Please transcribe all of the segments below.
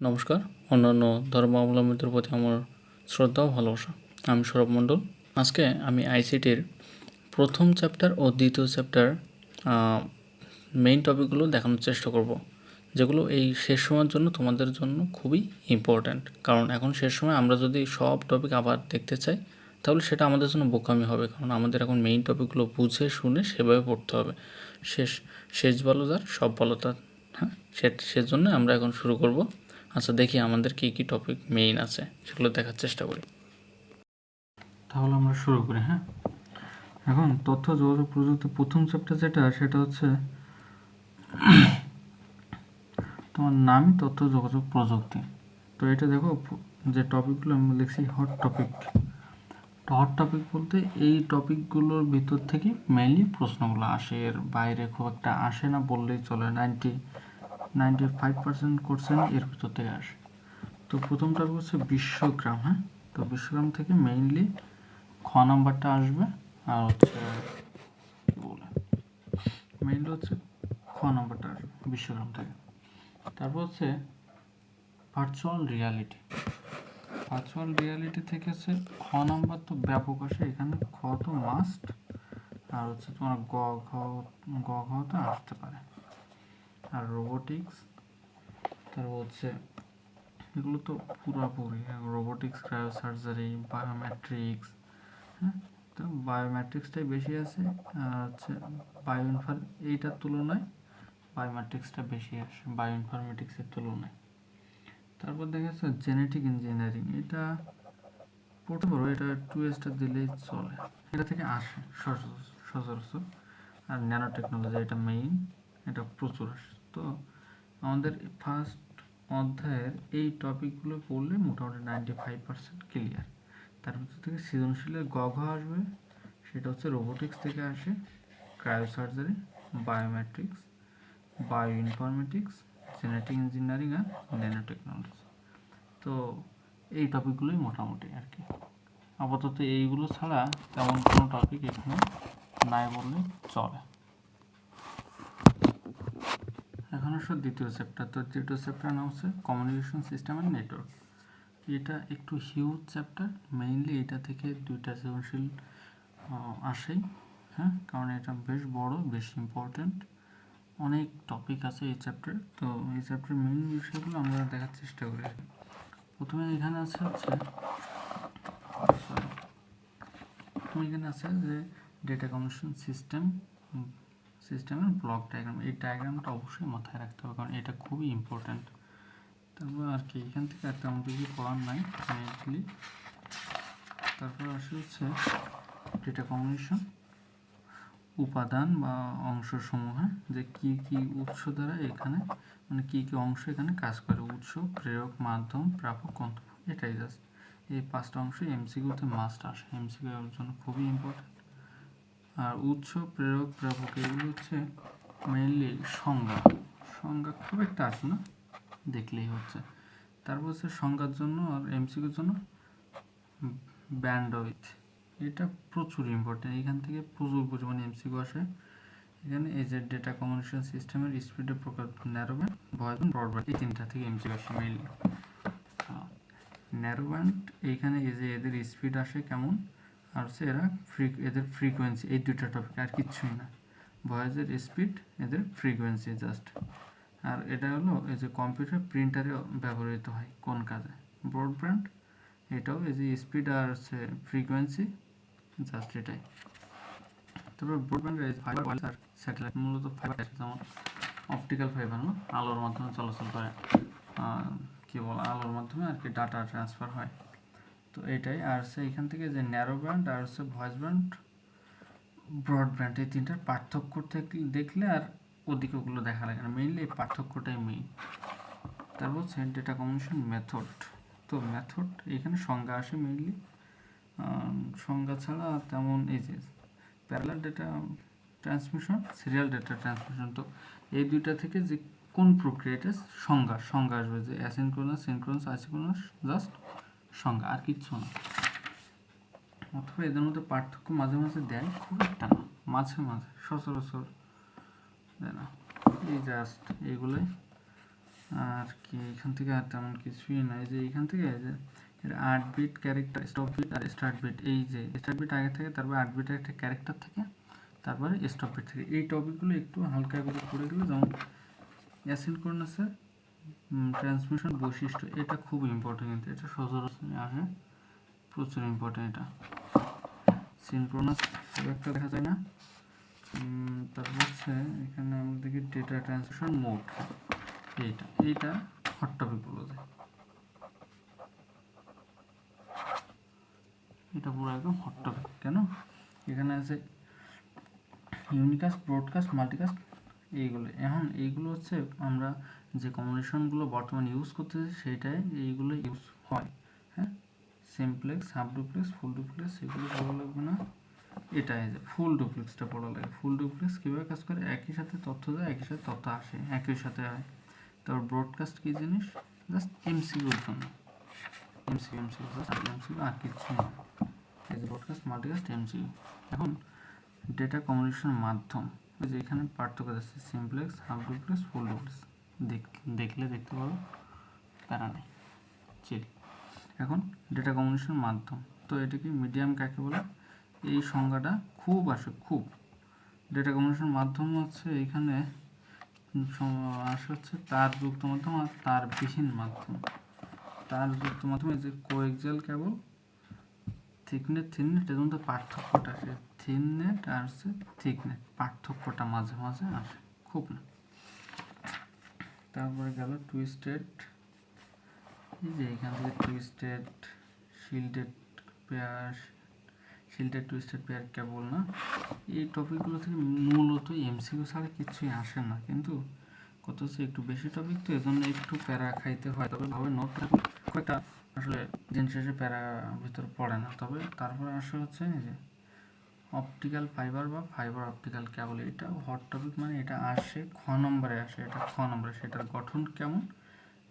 নমস্কার, অন্যান্য ধর্মাবলম্বীদের প্রতি আমার শ্রদ্ধা ও ভালোবাসা। আমি সৌরভ মণ্ডল। আজকে আমি আইসিটির প্রথম চ্যাপ্টার ও দ্বিতীয় চ্যাপ্টার মেইন টপিকগুলো দেখানোর চেষ্টা করব, যেগুলো এই শেষ সময়ের জন্য তোমাদের জন্য খুবই ইম্পর্ট্যান্ট। কারণ এখন শেষ সময় আমরা যদি সব টপিক আবার দেখতে চাই তাহলে সেটা আমাদের জন্য বোকামি হবে, কারণ আমাদের এখন মেইন টপিকগুলো বুঝে শুনে সেভাবে পড়তে হবে। শেষ ভালো যার সব ভালো তার। হ্যাঁ, সেজন্য আমরা এখন শুরু করব। আচ্ছা, দেখি আমাদের কী কী টপিক মেইন আছে সেগুলো দেখার চেষ্টা করি। তাহলে আমরা শুরু করি। হ্যাঁ, এখন তথ্য যোগাযোগ প্রযুক্তি প্রথম চ্যাপ্টার সেটা হচ্ছে তোমার নামই তথ্য যোগাযোগ প্রযুক্তি। তো এটা দেখো, যে টপিকগুলো আমি লিখছি হট টপিক বলতে এই টপিকগুলোর ভিতর থেকে মেইনলি প্রশ্নগুলো আসে, এর বাইরে খুব একটা আসে না বললেই চলে। 95% কোশ্চেন এর ভিতর থেকে আসে। তো প্রথম টপিক হচ্ছে বিশ্বগ্রাম। হ্যাঁ, তো বিশ্বগ্রাম থেকে মেইনলি খ নাম্বারটা আসবে, আর হচ্ছে মেইনলি হচ্ছে খ নাম্বারটা আসবে বিশ্বগ্রাম থেকে। তারপর হচ্ছে ভার্চুয়াল রিয়ালিটি থেকে হচ্ছে খ নাম্বার তো ব্যাপক আসে, এখানে খ তো মাস্ট, আর হচ্ছে তোমার গ ঘ তো আসতে পারে। আর রোবোটিক্স, তারপর হচ্ছে এগুলো তো পুরোপুরি রোবোটিক্স, ক্রায়োসার্জারি, বায়োমেট্রিক্স। হ্যাঁ, তো বায়োমেট্রিক্সটাই বেশি আছে, আর হচ্ছে এইটার তুলনায় বায়োমেট্রিক্সটা বেশি আসে বায়োইনফরমেটিক্সের তুলনায়। তারপর দেখা যাচ্ছে জেনেটিক ইঞ্জিনিয়ারিং, এটা পড়তে পারো, এটা 2 দিলেই চলে, এটা থেকে আসে সচরাচর। আর ন্যানো টেকনোলজি, এটা মেইন, এটা প্রচুর আসে। তো আমাদের ফার্স্ট অধ্যায়ের এই টপিকগুলো পড়লে মোটামুটি 95% ক্লিয়ার। তার ভিতর থেকে সৃজনশীলের গ ঘ আসবে, সেটা হচ্ছে রোবোটিক্স থেকে আসে, cryosurgery, biometrics, bioinformatics, genetic engineering আর ন্যানো টেকনোলজি। তো এই টপিকগুলোই মোটামুটি আর কি। আপাতত এইগুলো ছাড়া তেমন কোনো টপিক এখানে নাই বললে চলে। এখন আসলে দ্বিতীয় চ্যাপ্টার। তো দ্বিতীয় চ্যাপ্টার নাম হচ্ছে কমিউনিকেশন সিস্টেম অ্যান্ড নেটওয়ার্ক। এটা একটু হিউজ চ্যাপ্টার, মেইনলি এটা থেকে 2টা সৃজনশীল আসেই। হ্যাঁ, কারণ এটা বেশ বড়, বেশ ইম্পর্ট্যান্ট, অনেক টপিক আছে এই চ্যাপ্টারে। তো এই চ্যাপ্টারের মেইন বিষয়গুলো আমরা দেখার চেষ্টা করি। প্রথমে এখানে আছে যে ডেটা কমিউনিকেশন সিস্টেমের ব্লক ডায়াগ্রাম। এই ডায়াগ্রামটা অবশ্যই মাথায় রাখতে হবে, কারণ এটা খুবই ইম্পর্ট্যান্ট। তারপর আর কি, এখান থেকে আর তেমন কিছু পড়ার নাই মেইনলি। তারপর আসে হচ্ছে ডেটা কমিউনিকেশন উপাদান বা অংশসমূহ, যে কি কি উৎস দ্বারা এখানে, মানে কি কি অংশ এখানে কাজ করে, উৎস, প্রেরক, মাধ্যম, প্রাপক, গন্তব্য। এটাই জাস্ট এই 5টা অংশ এমসিকিউতে মাস্ট আসে, এমসিকিউ এর জন্য খুবই ইম্পর্টেন্ট। আর উৎস, প্রেরক, প্রাপক এগুলো হচ্ছে মেইনলি সংজ্ঞা খুব একটা আসে না, দেখলেই হচ্ছে। তারপর হচ্ছে সংজ্ঞার জন্য আর এমসিকিউর জন্য ব্যান্ডউইথ, এটা প্রচুর ইম্পর্টেন্ট, এখান থেকে প্রচুর পরিমাণে এমসিকিউ আসে। এখানে এই যে ডেটা কমিউনিকেশন সিস্টেমের স্পিডের প্রকার narrow band, voice band, broadband, এই 3টা থেকে এমসিকিউ আসে মেইনলি। ন্যারো ব্যান্ড, এইখানে এই যে এদের স্পিড আসে কেমন, আর হচ্ছে এদের ফ্রিকোয়েন্সি, এই 2টা টপিক, আর কিচ্ছুই না। ভয়েসের স্পিড, এদের ফ্রিকোয়েন্সি জাস্ট। আর এটা হলো এই যে কম্পিউটার প্রিন্টারে ব্যবহৃত হয় কোন কাজে। ব্রডব্যান্ড, এটাও এই যে স্পিড আর হচ্ছে ফ্রিকোয়েন্সি, জাস্ট এটাই। তারপর ব্রডব্যান্ডের ফাইবার আর স্যাটেলাইট, মূলত ফাইবার, যেমন অপটিক্যাল ফাইবার, না আলোর মাধ্যমে চলাচল করে, কি বল, আলোর মাধ্যমে আর কি ডাটা ট্রান্সফার হয়। তো এটাই। আর হচ্ছে এখান থেকে যে ন্যারো ব্যান্ড আর হচ্ছে ভয়েস ব্যান্ড, ব্রডব্যান্ড, এই 3টার পার্থক্য দেখলে আর ওদিকে ওগুলো দেখা লাগে না, মেইনলি এই পার্থক্যটাই মেইন। তারপর হচ্ছে ডেটা কমিউনিকেশন মেথড। তো মেথড এখানে সংজ্ঞা আসে মেইনলি, সংজ্ঞা ছাড়া তেমন, এই যে parallel data transmission, serial data transmission, তো এই 2টা থেকে যে কোন প্রক্রিয়াটা সংজ্ঞা আসবে, যে অ্যাসিনক্রোনাস, সিনক্রোনাস, আইসোক্রোনাস, জাস্ট সংজ্ঞা, আর কিচ্ছু না। অথবা এদের মধ্যে পার্থক্য মাঝে মাঝে দেয়, খুব একটা না, মাঝে মাঝে, সচরাচর দেয় না, এই জাস্ট এইগুলোই। আর কি এখান থেকে আর তেমন কিছুই নাই, যে এখান থেকে যে এর 8 বিট ক্যারেক্টার, স্টপ বিট আর স্টার্ট বিট, এই যে স্টার্ট বিট আগে থেকে, তারপর 8 বিটের একটা ক্যারেক্টার থেকে, তারপরে স্টপ বিট থেকে, এই টপিকগুলো একটু হালকা করে পড়ে গেলে, যেমন অ্যাসিনক্রোনাসের ট্রান্সমিশন বৈশিষ্ট্য, এটা খুব ইম্পর্টেন্ট, কিন্তু এটা সচরাচর আসে, প্রচুর ইম্পর্টেন্ট। এটা সিনক্রোনাস খুব একটা দেখা যায় না। তারপর হচ্ছে এখানে আমরা দেখি ডেটা ট্রান্সমিশন মোড, এইটা হট টপিক বলা যায়, এটা পুরো একদম হট টপিক। কেন? এখানে আছে ইউনিকাস্ট, ব্রডকাস্ট, মাল্টিকাস্ট, এইগুলো হচ্ছে আমরা যে কমিউনিকেশনগুলো বর্তমানে ইউজ করতেছি সেটাই এইগুলো ইউজ হয়। হ্যাঁ, simplex, half duplex, full duplex এগুলো পড়া লাগবে না। এটাই যে ফুল ডুপ্লেক্সটা পড়া লাগে। ফুল ডুপ্লেক্স কীভাবে কাজ করে, একই সাথে তথ্য যায়, একই সাথে তথ্য আসে, একই সাথে হয়। তারপর ব্রডকাস্ট কী জিনিস, জাস্ট এমসিকিউর জন্য, এমসিকিউ আর কিচ্ছু না। এই যে ব্রডকাস্ট, মাল্টিকাস্ট, এমসিকিউ। এখন ডেটা কমিউনিকেশনের মাধ্যম, ওই যে এখানে পার্থক্য আছে, simplex, half duplex, full duplex, দেখলে দেখতে পারো, প্যারা নেই, চিল। এখন ডেটা কমিউনিকেশনের মাধ্যম, তো এটা কি মিডিয়াম কাকে বলে, এই সংজ্ঞাটা খুব আসে, খুব। ডেটা কমিউনিকেশন মাধ্যম হচ্ছে এখানে আসে হচ্ছে তারযুক্ত মাধ্যম আর তারবিহীন মাধ্যম। তারযুক্ত মাধ্যমে যে কোএক্সিয়াল কেবল, থিকনেট, এর মধ্যে পার্থক্যটা আসে, থিননেট আর হচ্ছে থিকনেট, পার্থক্যটা মাঝে মাঝে আসে, খুব না। তারপরে গেল টুইস্টেড, এই যে এখান থেকে twisted, shielded pair, twisted pair cable না, এই টপিকগুলো থেকে মূলত এমসিকিউ ছাড়া কিছুই আসে না, কিন্তু কত হচ্ছে একটু বেশি টপিক, তো এজন্য একটু প্যারা খাইতে হয়। তবে ভাবে নোট থাকলে কয়েকটা আসলে দিন শেষে প্যারা ভিতর পড়ে না। তবে তারপরে আসে হচ্ছে এই যে অপটিক্যাল ফাইবার বা ফাইবার অপটিক্যাল কেবল, এটা হট টপিক, মানে এটা আসে খ নম্বরে আসে, এটা খ নম্বরে, সেটার গঠন কেমন,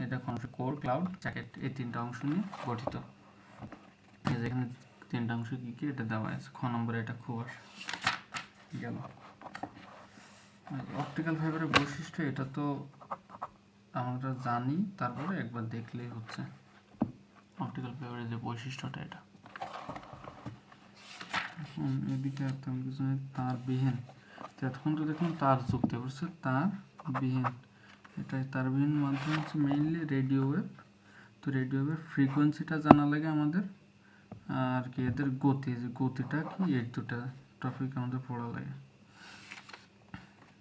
এটা কোর, ক্লাউড, জ্যাকেট, এই তিনটা অংশ নিয়ে গঠিত। যেখানে তিনটা অংশ কী কী এটা দেওয়া আছে, খ নম্বরে এটা খুব আসে। গেল অপটিক্যাল ফাইবারের বৈশিষ্ট্য, এটা তো আমরা জানি, তারপরে একবার দেখলেই হচ্ছে অপটিক্যাল ফাইবারের যে বৈশিষ্ট্যটা এটা। এখন এদিকে আর তেমন কিছু নেই, তারবিহীন, এতক্ষণ তো দেখুন তার যুক্ত করছে, তারবিহীন, এটাই তারবিহীন মাধ্যম হচ্ছে মেইনলি রেডিও ওয়েভ। তো রেডিও ওয়েভের ফ্রিকোয়েন্সিটা জানা লাগে আমাদের, আর কি এদের গতি, যে গতিটা কি, এই দুটা টপিক আমাদের পড়া লাগে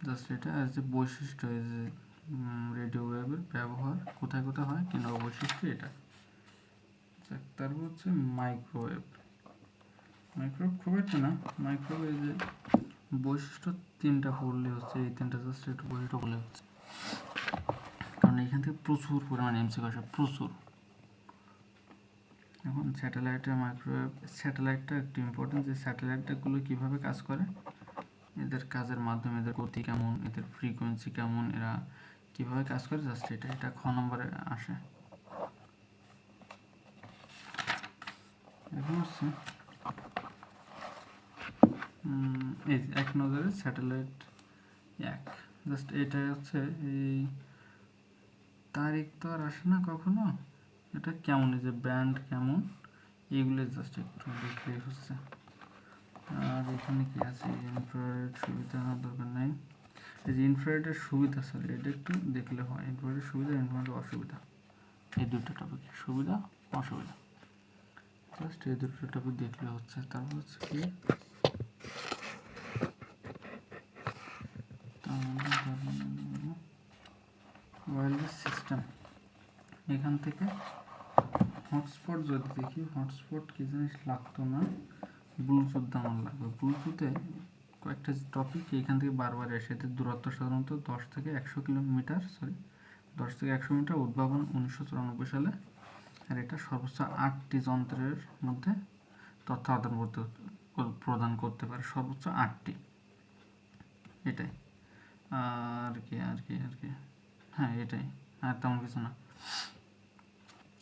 জাস্ট এটা। আর যে বৈশিষ্ট্য, এই যে রেডিও ওয়েভের ব্যবহার কোথায় কোথায় হয়, কিংবা বৈশিষ্ট্য, এটা। তারপর হচ্ছে মাইক্রোওয়েভ, খুব একটা না, মাইক্রোওয়েভ এই যে বৈশিষ্ট্য তিনটা পড়লে হচ্ছে, এই তিনটা জাস্ট একটু বৈশিষ্ট্য বলে হচ্ছে, কারণ এখান থেকে প্রচুর পরিমাণে এমসিকিউ আসে, প্রচুর। এখন স্যাটেলাইটের মাইক্রোওয়েভ, স্যাটেলাইটটা একটু ইম্পর্টেন্ট, যে স্যাটেলাইটগুলো কীভাবে কাজ করে, এদের কাজের মাধ্যমে, এদের গতি কেমন, এদের ফ্রিকোয়েন্সি কেমন, এরা কীভাবে কাজ করে, জাস্ট এটা খ নম্বরে আসে। এখন হচ্ছে এই এক নজরে স্যাটেলাইট এক, জাস্ট এটাই হচ্ছে, এই তারিখ তো আর আসে না কখনো, এটা কেমন, এই যে ব্যান্ড কেমন, এইগুলো জাস্ট একটু দেখলেই হচ্ছে। আর এখানে কি আছে, ইনফ্রারেড সুবিধা দরকার নাই, এই যে ইনফ্রারেডের সুবিধা, সরি এটা একটু দেখলে হয়, ইনফ্রারেডের সুবিধা, ইনফ্রারেডের অসুবিধা, এই দুটো টপিক, সুবিধা অসুবিধা, জাস্ট এই দুটো টপিক দেখলে হচ্ছে। তারপর হচ্ছে কি ওয়্যারলেস সিস্টেম, এখান থেকে হটস্পট যদি দেখি, হটস্পট কী জিনিস লাগতো না, ব্লুটুথ আমার লাগবে। ব্লুটুথে কয়েকটা টপিক এখান থেকে বারবার এসে, এদের দূরত্ব সাধারণত 10 থেকে 100 কিলোমিটার, 10 থেকে 100 মিটার, উদ্ভাবন 1994 সালে। আর এটা সর্বোচ্চ 8টি যন্ত্রের মধ্যে তথ্য আদান প্রদান করতে পারে, সর্বোচ্চ 8টি, এটাই। আর কি, হ্যাঁ এটাই, আর তেমন কিছু না।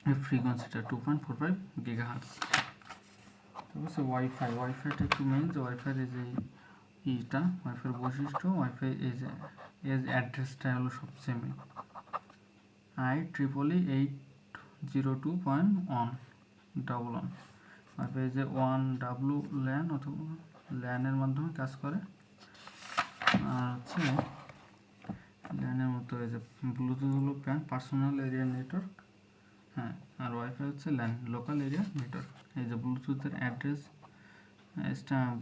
এই ফ্রিকোয়েন্সিটা 2.45 গিগাহার্টজ। তারপর হচ্ছে ওয়াইফাইটা একটু মেইন, যে ওয়াইফাই এই যে এইটা, ওয়াইফাইয়ের বৈশিষ্ট্য, ওয়াইফাই এই যে অ্যাড্রেসটা হলো সবচেয়ে মেইন। IEEE 802.111 আর এই যে 1W LAN অথবা ল্যানের মাধ্যমে কাজ করে। আর হচ্ছে ল্যানের মতো এই যে ব্লুটুথ হলো প্যান পার্সোনাল এরিয়া নেটওয়ার্ক, হ্যাঁ, আর ওয়াইফাই হচ্ছে ল্যান লোকাল এরিয়া নেটওয়ার্ক। এই যে ব্লুটুথের অ্যাড্রেস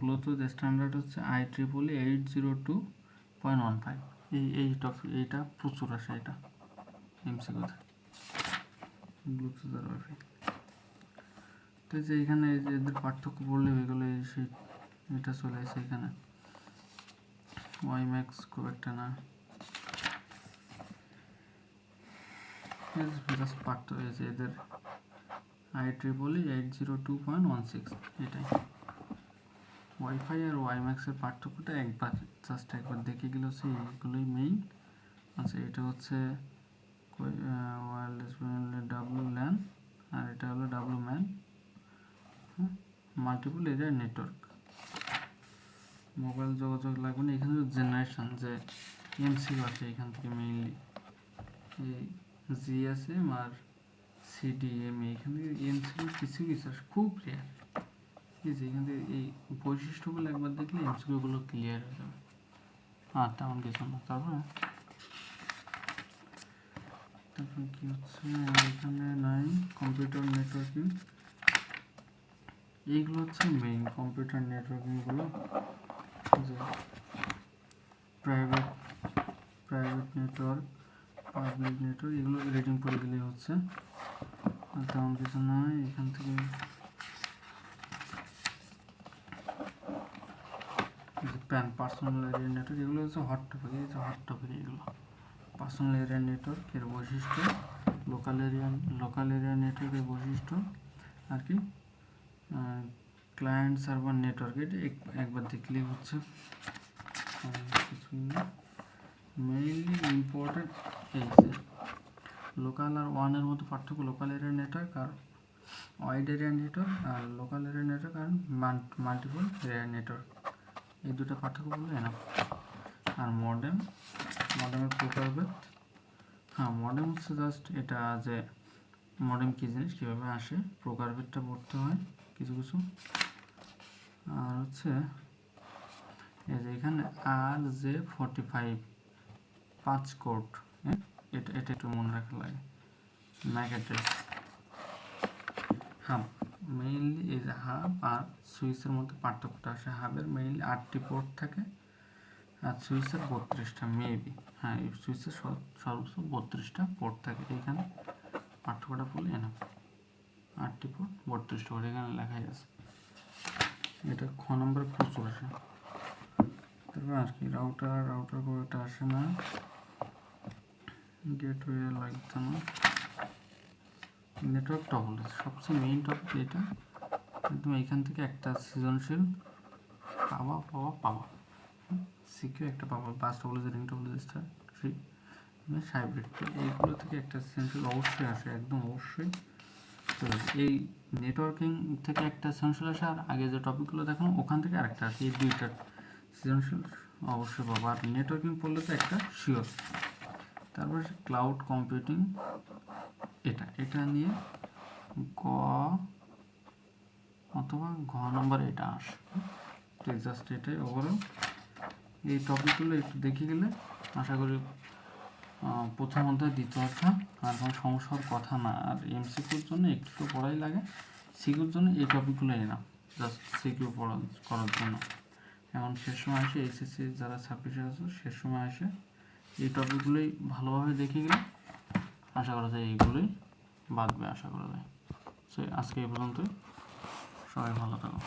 ব্লুটুথ স্ট্যান্ডার্ড হচ্ছে IEEE 802.15। এইটা প্রচুর আসে, এটা এমসিকিউতে ব্লুটুথ আর ওয়াইফাই। তো যে এখানে এই যে এদের পার্থক্য পড়লে হয়ে গেলো, এই সেই এটা চলে আসে এখানে। ওয়াইম্যাক্স খুব একটা না, জাস্ট পার্থক্য এই যে এদের IEEE 802.16 এটাই। ওয়াইফাই আর ওয়াইম্যাক্সের পার্থক্যটা জাস্ট একবার দেখে গেলে হচ্ছে এইগুলোই মেইন। আচ্ছা, এটা হচ্ছে ওয়্যারলেস ডাব্লু ল্যান আর এটা হলো W man, multiple area network. Mobile যোগাযোগ লাগবে না। এখানে জেনারেশন যে এমসিকিউ আছে এখান থেকে মেইনলি এই জিএসএম আর সিডিএম, এইখান থেকে এমসিকিউ কিছু কিছু আসে, খুব রেয়ার। এই যে এখান থেকে এই বৈশিষ্ট্যগুলো একবার দেখলে এমসিকিউগুলো ক্লিয়ার হয়ে যাবে, আর তেমন কিছু না। তারপর কি হচ্ছে এখানে নাই কম্পিউটার নেটওয়ার্কিং, এইগুলো হচ্ছে মেইন কম্পিউটার নেটওয়ার্কিংগুলো। যে প্রাইভেট নেটওয়ার্ক, পাবলিক নেটওয়ার্ক, এগুলো রেটিং করে দিলে হচ্ছে, আর তেমন কিছু নয়। এখান থেকে প্যান পার্সোনাল এরিয়া নেটওয়ার্ক, এগুলো হচ্ছে হট টপিক। এই যে হট টপিক এগুলো পার্সোনাল এরিয়া নেটওয়ার্ক এর বৈশিষ্ট্য, লোকাল এরিয়া নেটওয়ার্কের বৈশিষ্ট্য, আর কি ক্লায়েন্ট সার্ভার নেটওয়ার্ক। এটা একবার দেখলেই হচ্ছে, কিছুই না। মেইনলি ইম্পর্টেন্ট এই যে লোকাল আর ওয়ানের মধ্যে পার্থক্য, লোকাল এরিয়া নেটওয়ার্ক আর ওয়াইড এরিয়া নেটওয়ার্ক, আর লোকাল এরিয়া নেটওয়ার্ক আর মাল্টিপল এরিয়া নেটওয়ার্ক, এই দুটো পার্থক্য বললে না। আর মডেমের প্রকারভেদ, হ্যাঁ মডেম হচ্ছে জাস্ট এটা যে মডেম কী জিনিস, কীভাবে আসে, প্রকারভেদটা পড়তে হয় কিছু কিছু। আর হচ্ছে এই যে এখানে RJ45 5 কোড, এটা একটু মনে রাখা লাগে। ম্যাক অ্যাড্রেস, হাব মেইনলি এই যে হাব আর সুইচের মধ্যে পার্থক্যটা আসে। হাবের মেইনলি 8টি পোর্ট থাকে আর সুইচের 32টা মেবি, হ্যাঁ এই সুইচের সর্বোচ্চ 32টা পোর্ট থাকে। এইখানে পার্থক্যটা বলে না, 8টি পোর্ট 32টা পোর্ট এখানে লেখাই আছে। এটা খ নম্বরে প্রচুর আসে। তারপর আর কি রাউটার খুব একটা আসে না, গেটওয়ে লাগতো না। নেটওয়ার্ক টপোলজি সবচেয়ে মেইন টপিক এটা, একদম এইখান থেকে একটা সৃজনশীল পাবা সিকিউ একটা পাবা, bus topology, ring topology, star tree, hybrid. তো এইগুলো থেকে একটা সৃজনশীল অবশ্যই আসে, একদম অবশ্যই। তো এই নেটওয়ার্কিং থেকে একটা সৃজনশীল আসে, আর আগে যে টপিকগুলো দেখানো ওখান থেকে আরেকটা আসে, এই দুইটা সৃজনশীল অবশ্যই পাবো। আর নেটওয়ার্কিং পড়লে তো একটা শিওর। তারপর ক্লাউড কম্পিউটিং, এটা নিয়ে গ অথবা ঘ নম্বর এটা আসে। তো জাস্ট এটাই ওভারঅল। এই টপিকগুলো একটু দেখে গেলে আশা করি প্রথম অধ্যায় দ্বিতীয় অধ্যায় আর কোনো সমস্যার কথা না। আর এমসিকিউর জন্য একটু তো পড়াই লাগে, সিকিউর জন্য এই টপিকগুলোই না, জাস্ট সিকিউ করার জন্য। এখন শেষ সময় আসে এইচএসসি যারা 26-এ আছে, শেষ সময় আসে এই টপিকগুলোই ভালোভাবে দেখে গেলে আশা করা যায় এইগুলোই বাদবে, আশা করা যায়। সো আজকে এই পর্যন্তই, সবাই ভালো থাকো।